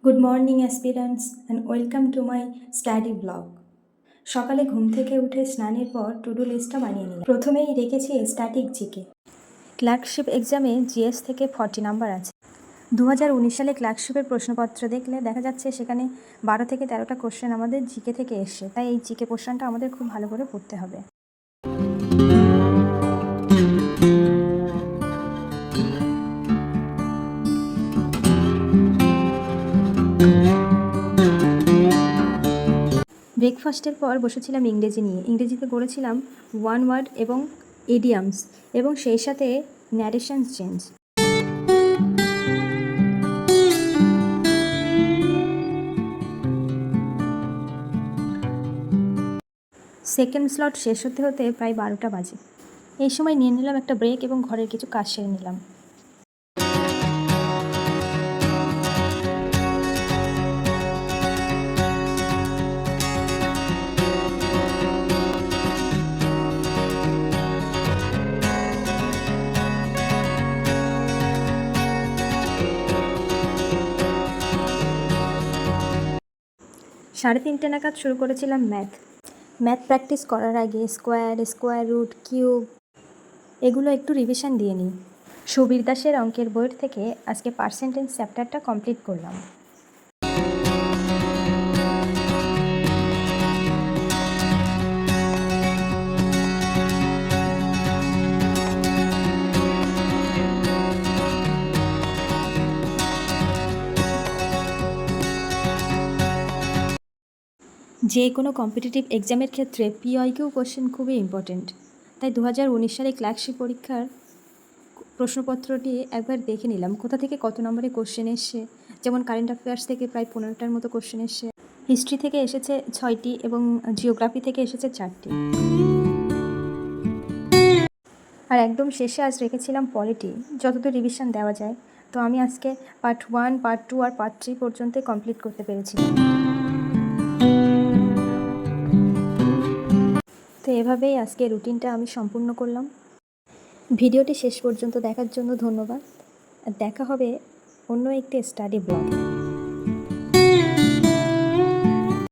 Good morning aspirants and welcome to my study blog. সকালে ঘুম থেকে উঠে স্নানের পর টু ডু লিস্টটা বানিয়ে নিলাম। প্রথমেই রেখেছি স্ট্যাটিক জিকে। ক্লার্কশিপ এক্সামে জিএস থেকে 40 নাম্বার আছে। 2019 সালে ক্লার্কশিপের প্রশ্নপত্র দেখলে দেখা যাচ্ছে সেখানে 12 থেকে 13টা কোশ্চেন আমাদের জিকে থেকে এসছে, তাই এই জিকে পোর্শনটা আমাদের খুব ভালো করে পড়তে হবে। ব্রেকফাস্টের পর বসেছিলাম ইংরেজি নিয়ে। ইংরেজিতে করেছিলাম ওয়ান ওয়ার্ড এবং ইডিয়ামস এবং সেই সাথে ন্যারেশন চেঞ্জ। সেকেন্ড স্লট শেষ হতে হতে প্রায় 12টা বাজে। এই সময় নিয়ে নিলাম একটা ব্রেক এবং ঘরের কিছু কাজ সেরে নিলাম। 3:30 নাগাদ শুরু করেছিলাম ম্যাথ প্র্যাকটিস করার আগে স্কোয়ার রুট, কিউব এগুলো একটু রিভিশন দিয়ে নিই। সুবীর দাসের অঙ্কের বইয়ের থেকে আজকে পার্সেন্টেজ চ্যাপ্টারটা কমপ্লিট করলাম। যে কোনো কম্পিটিটিভ এক্সামের ক্ষেত্রে পিওয়াইকিউ কোশ্চেন খুবই ইম্পর্টেন্ট, তাই 2019 সালে ক্লার্কশিপ পরীক্ষার প্রশ্নপত্রটি একবার দেখে নিলাম কোথা থেকে কত নম্বরে কোশ্চেন এসছে। যেমন কারেন্ট অ্যাফেয়ার্স থেকে প্রায় 15টার মতো কোশ্চেন এসছে, হিস্ট্রি থেকে এসেছে 6টি এবং জিওগ্রাফি থেকে এসেছে 4টি। আর একদম শেষে আজ রেখেছিলাম পলিটি, যতদূর রিভিশন দেওয়া যায়। তো আমি আজকে পার্ট 1, পার্ট 2 আর পার্ট 3 পর্যন্ত কমপ্লিট করতে পেরেছিলাম। তো এভাবেই আজকে রুটিনটা আমি সম্পূর্ণ করলাম। ভিডিওটি শেষ পর্যন্ত দেখার জন্য ধন্যবাদ। দেখা হবে অন্য একটি স্টাডি ব্লগে।